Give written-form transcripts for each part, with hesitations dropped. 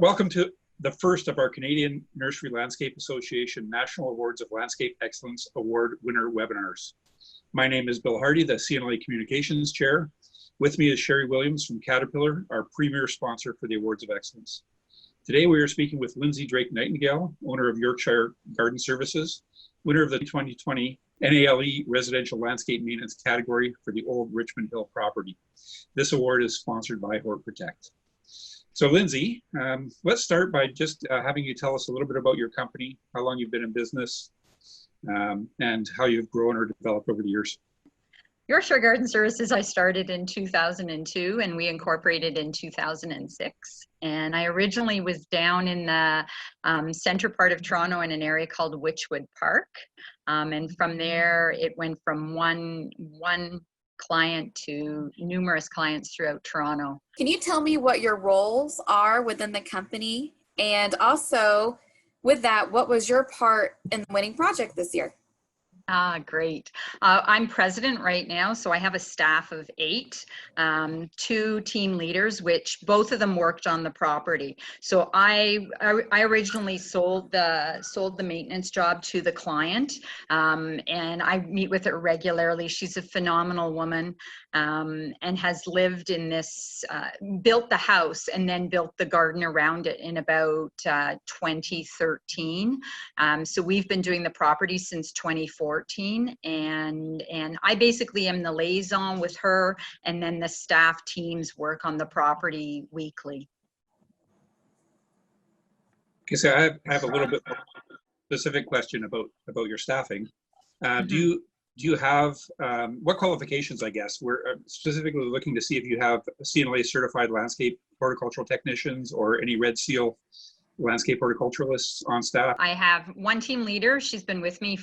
Welcome to the first of our Canadian Nursery Landscape Association National Awards of Landscape Excellence Award winner webinars. My name is Bill Hardy, the CNLA Communications Chair. With me is Sherry Williams from Caterpillar, our premier sponsor for the Awards of Excellence. Today we are speaking with Lindsay Nightingale, owner of Yorkshire Garden Services, winner of the 2020 NALE Residential Landscape Maintenance category for the Old Richmond Hill property. This award is sponsored by Hort Protect. So Lindsay, let's start by just having you tell us a little bit about your company, how long you've been in business, and how you've grown or developed over the years. Yorkshire Garden Services, I started in 2002 and we incorporated in 2006. And I originally was down in the center part of Toronto in an area called Witchwood Park. And from there, it went from one client to numerous clients throughout Toronto. Can you tell me what your roles are within the company? And also, with that, what was your part in the winning project this year? Great. I'm president right now, so I have a staff of 8, 2 team leaders, which both of them worked on the property. So I originally sold the maintenance job to the client, and I meet with her regularly. She's a phenomenal woman, and has lived in this, built the house and then built the garden around it in about 2013. So we've been doing the property since 2014. And I basically am the liaison with her, and then the staff teams work on the property weekly. Okay, so I have a little bit more specific question about your staffing. Do you have, what qualifications, I guess? We're specifically looking to see if you have CNLA certified landscape horticultural technicians or any Red Seal landscape horticulturalists on staff? I have one team leader. She's been with me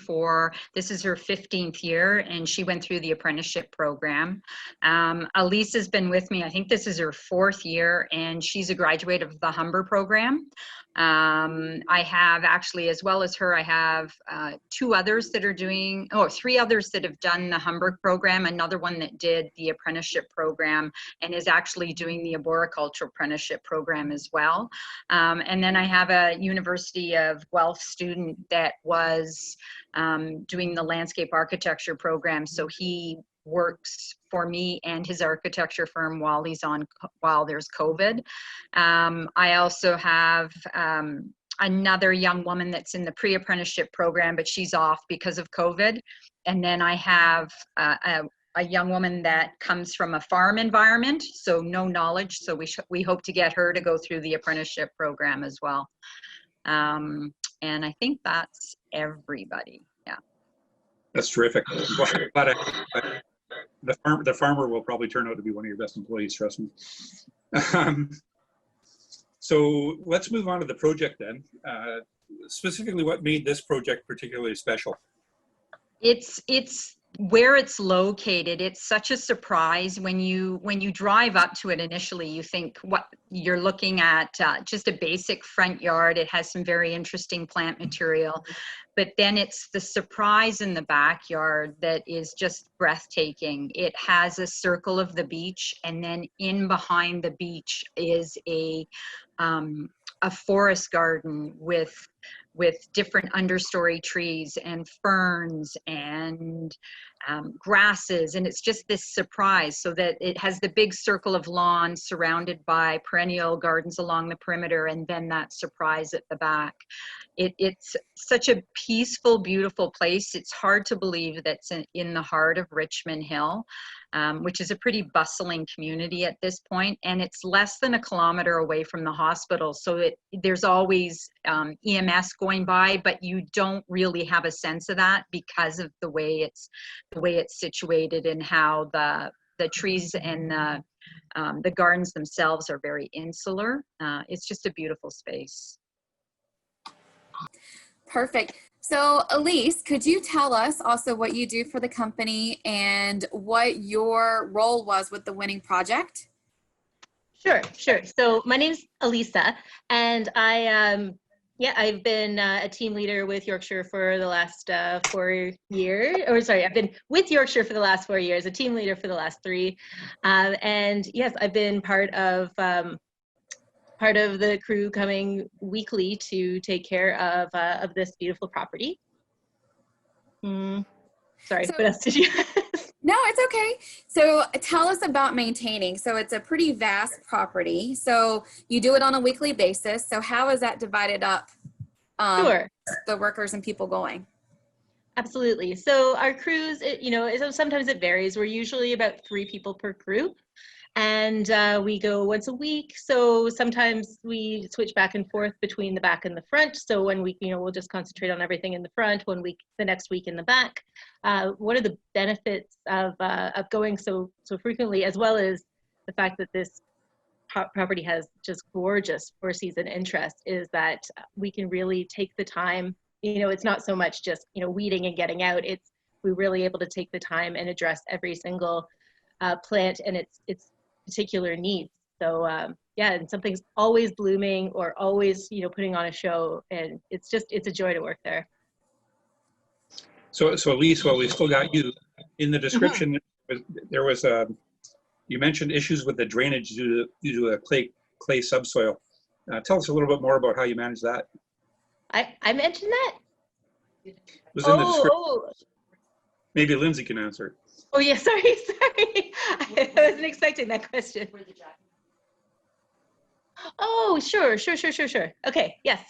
this is her 15th year, and she went through the apprenticeship program. Elissa's been with me, I think this is her 4th year, and she's a graduate of the Humber program. I have actually, as well as her, I have 3 others that have done the Humber program, another one that did the apprenticeship program and is actually doing the arboriculture apprenticeship program as well. And then I have a University of Guelph student that was doing the landscape architecture program. So he works for me and his architecture firm while there's COVID. I also have another young woman that's in the pre-apprenticeship program, but she's off because of COVID. And then I have a young woman that comes from a farm environment, so no knowledge. So we hope to get her to go through the apprenticeship program as well. And I think that's everybody. Yeah. That's terrific. But the farmer will probably turn out to be one of your best employees, trust me. So let's move on to the project then. Specifically, what made this project particularly special? It's where it's located. It's such a surprise when you drive up to it initially. You think what you're looking at, just a basic front yard. It has some very interesting plant material, but then it's the surprise in the backyard that is just breathtaking. It has a circle of the beach, and then in behind the beach is a forest garden with different understory trees and ferns and grasses, and it's just this surprise, so that it has the big circle of lawn surrounded by perennial gardens along the perimeter, and then that surprise at the back. It's such a peaceful, beautiful place. It's hard to believe that's in the heart of Richmond Hill, which is a pretty bustling community at this point, and it's less than a kilometer away from the hospital. So there's always EMS going by, but you don't really have a sense of that because of the way it's situated, and how the trees and the gardens themselves are very insular. It's just a beautiful space. Perfect. So Elise, could you tell us also what you do for the company and what your role was with the winning project? Sure. So my name's Elissa, and I've been a team leader with Yorkshire for the last 4 years. I've been with Yorkshire for the last 4 years, a team leader for the last 3. And yes, I've been part of part of the crew coming weekly to take care of this beautiful property. Sorry, So- what else did you ask? No, it's okay. So tell us about maintaining. So it's a pretty vast property. So you do it on a weekly basis. So how is that divided up? Sure. The workers and people going? Absolutely. So our crews, sometimes it varies. We're usually about 3 people per crew, and we go once a week. So sometimes we switch back and forth between the back and the front. So 1 week, we'll just concentrate on everything in the front. 1 week, the next week in the back. One of the benefits of going so frequently, as well as the fact that this property has just gorgeous 4-season interest, is that we can really take the time. It's not so much just weeding and getting out. We're really able to take the time and address every single plant and its particular needs. So yeah, and something's always blooming or always putting on a show, and it's a joy to work there. So Elise, while we still got you, in the description, there was you mentioned issues with the drainage due to a clay subsoil. Tell us a little bit more about how you manage that. I mentioned that? It was in the description. Oh. Maybe Lindsay can answer it. Oh yeah, sorry. I wasn't expecting that question. Oh, sure. Okay, yes.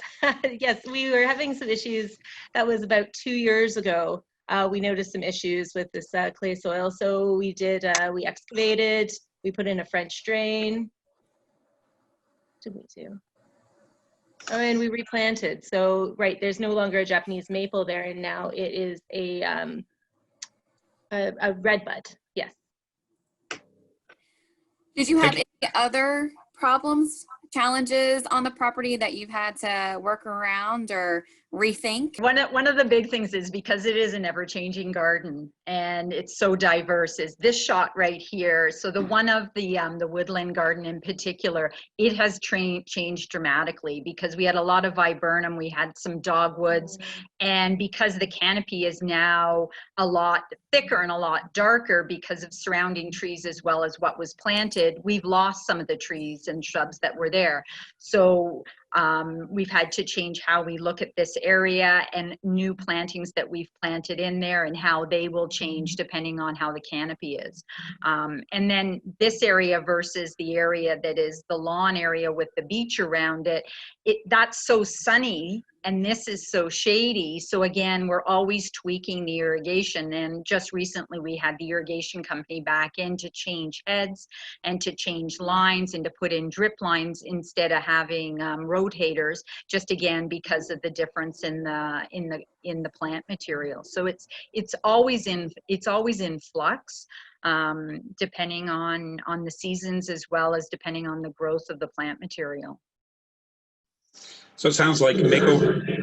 Yes, we were having some issues. That was about 2 years ago. We noticed some issues with this clay soil. So we excavated, we put in a French drain. Did we do? Oh, and we replanted. So, right, there's no longer a Japanese maple there, and now it is a redbud. Yes. Did you have any other problems, challenges on the property that you've had to work around or rethink? One of the big things is, because it is an ever-changing garden and it's so diverse, is this shot right here. So the one of the woodland garden in particular, it has changed dramatically because we had a lot of viburnum, we had some dogwoods, and because the canopy is now a lot thicker and a lot darker because of surrounding trees as well as what was planted, we've lost some of the trees and shrubs that were there. So we've had to change how we look at this area and new plantings that we've planted in there and how they will change depending on how the canopy is. And then this area versus the area that is the lawn area with the beach around it, that's so sunny and this is so shady. So again, we're always tweaking the irrigation, and just recently we had the irrigation company back in to change heads and to change lines and to put in drip lines instead of having rotators, just again because of the difference in the plant material. So it's always in flux, depending on the seasons as well as depending on the growth of the plant material. So it sounds like makeovers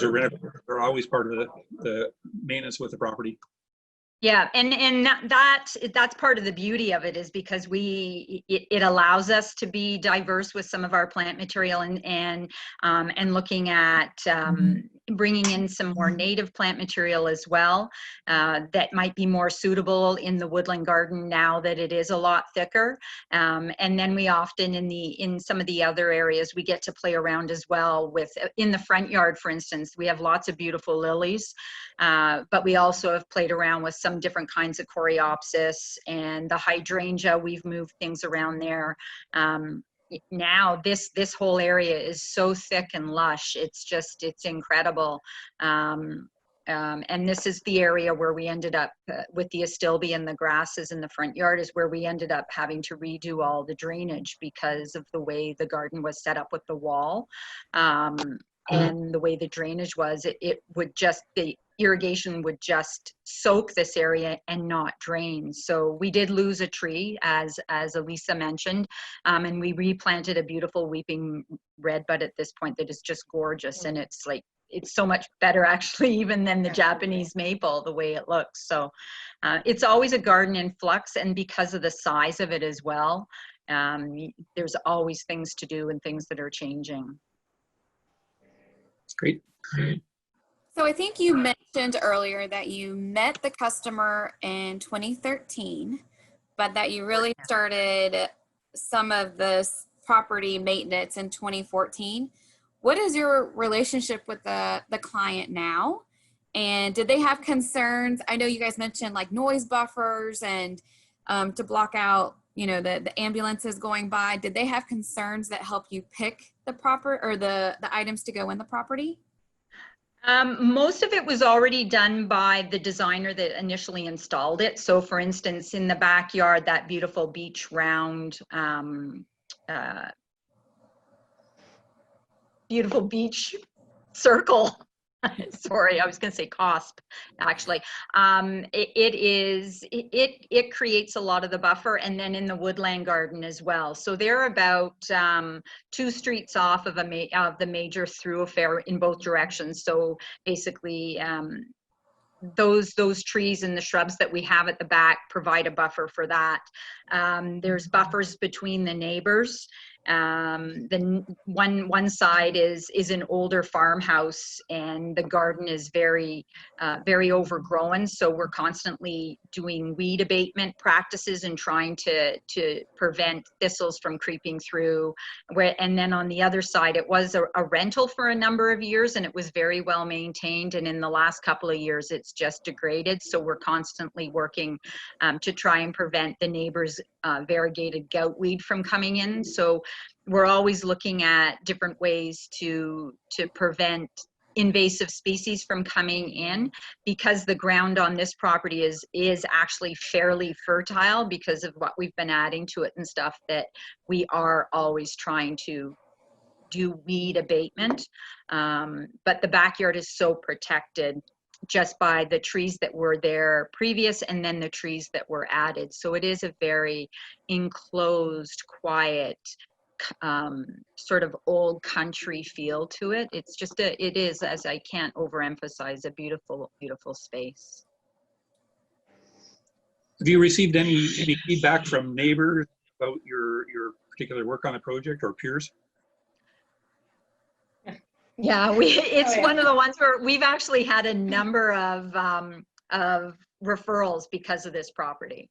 or renovations are always part of the maintenance with the property. Yeah, and that's part of the beauty of it, is because it allows us to be diverse with some of our plant material and looking at bringing in some more native plant material as well, that might be more suitable in the woodland garden now that it is a lot thicker. And then we often in some of the other areas we get to play around as well with, in the front yard, for instance, we have lots of beautiful lilies, but we also have played around with some different kinds of coreopsis and the hydrangea. We've moved things around there. Now this whole area is so thick and lush. It's incredible. And this is the area where we ended up with the astilbe and the grasses in the front yard, is where we ended up having to redo all the drainage because of the way the garden was set up with the wall. And the way the drainage was, the irrigation would just soak this area and not drain. So we did lose a tree, as Elissa mentioned, and we replanted a beautiful weeping redbud at this point that is just gorgeous, and it's so much better actually even than the Japanese maple, the way it looks. So it's always a garden in flux, and because of the size of it as well, there's always things to do and things that are changing. Great. So I think you mentioned earlier that you met the customer in 2013, but that you really started some of this property maintenance in 2014. What is your relationship with the client now? And did they have concerns? I know you guys mentioned like noise buffers and to block out, you know, the ambulances going by. Did they have concerns that help you pick the proper or the items to go in the property? Most of it was already done by the designer that initially installed it. So for instance, in the backyard, that beautiful beach round, beautiful beach circle. Sorry, I was going to say COSP, actually. It creates a lot of the buffer, and then in the woodland garden as well. So they're about 2 streets off of the major thoroughfare in both directions. So basically, those trees and the shrubs that we have at the back provide a buffer for that. There's buffers between the neighbors. The one side is an older farmhouse, and the garden is very overgrown. So we're constantly doing weed abatement practices and trying to prevent thistles from creeping through. And then on the other side, it was a rental for a number of years, and it was very well maintained. And in the last couple of years, it's just degraded. So we're constantly working to try and prevent the neighbors' variegated goutweed from coming in. So we're always looking at different ways to prevent invasive species from coming in, because the ground on this property is actually fairly fertile because of what we've been adding to it and stuff, that we are always trying to do weed abatement. But the backyard is so protected just by the trees that were there previous and then the trees that were added. So it is a very enclosed, quiet, sort of old country feel to it. It's just it is, as I can't overemphasize, a beautiful, beautiful space. Have you received any feedback from neighbors about your particular work on the project, or peers? Yeah, it's one of the ones where we've actually had a number of referrals because of this property.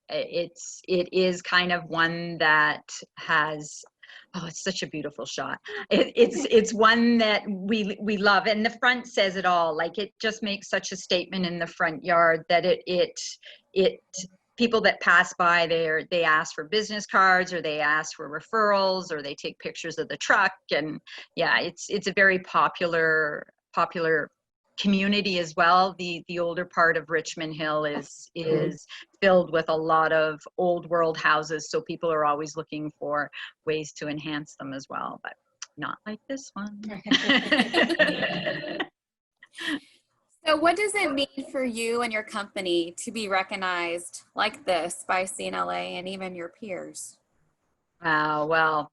It is kind of one that has, oh, it's such a beautiful shot. It's one that we love, and the front says it all. Like, it just makes such a statement in the front yard that it people that pass by there, they ask for business cards, or they ask for referrals, or they take pictures of the truck. And yeah, it's a very popular community as well. The older part of Richmond Hill is filled with a lot of old world houses, so people are always looking for ways to enhance them as well, but not like this one. So what does it mean for you and your company to be recognized like this by CNLA and even your peers? Well,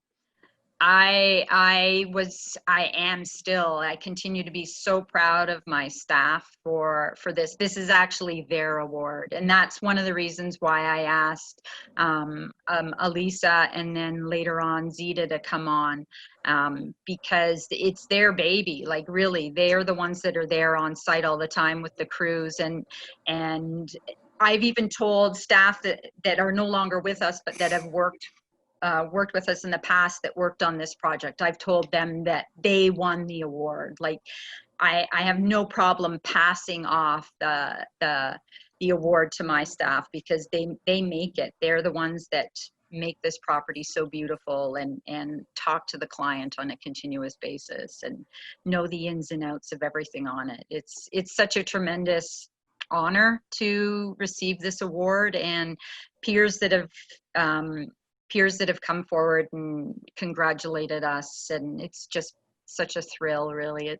I am still, I continue to be so proud of my staff for this. This is actually their award. And that's one of the reasons why I asked Elissa and then later on Zita to come on, because it's their baby. Like, really, they're the ones that are there on site all the time with the crews. And I've even told staff that are no longer with us, but that have worked with us in the past, that worked on this project. I've told them that they won the award. Like, I have no problem passing off the award to my staff, because they make it. They're the ones that make this property so beautiful, and talk to the client on a continuous basis and know the ins and outs of everything on it. It's such a tremendous honor to receive this award, and peers that have come forward and congratulated us, and it's just such a thrill, really.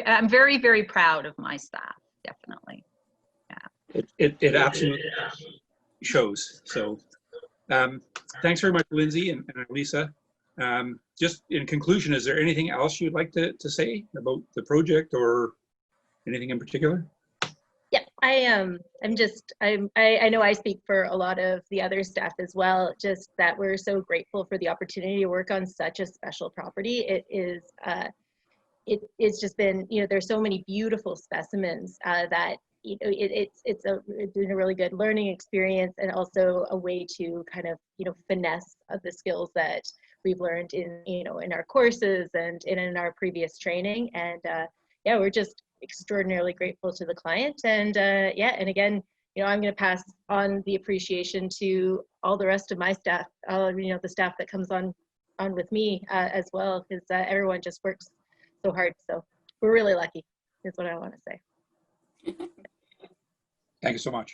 I'm very, very proud of my staff, definitely. Yeah. It absolutely shows. So thanks very much, Lindsay and Elissa. Just in conclusion, is there anything else you'd like to say about the project, or anything in particular? Yeah, I know I speak for a lot of the other staff as well, just that we're so grateful for the opportunity to work on such a special property. It's just been, there's so many beautiful specimens that you know, it's been a really good learning experience, and also a way to kind of, you know, finesse the skills that we've learned in, you know, in our courses and in our previous training. And yeah, we're just extraordinarily grateful to the client. And yeah, and again, you know, I'm going to pass on the appreciation to all the rest of my staff, you know, the staff that comes on with me as well, because everyone just works so hard. So we're really lucky, is what I want to say. Thank you so much.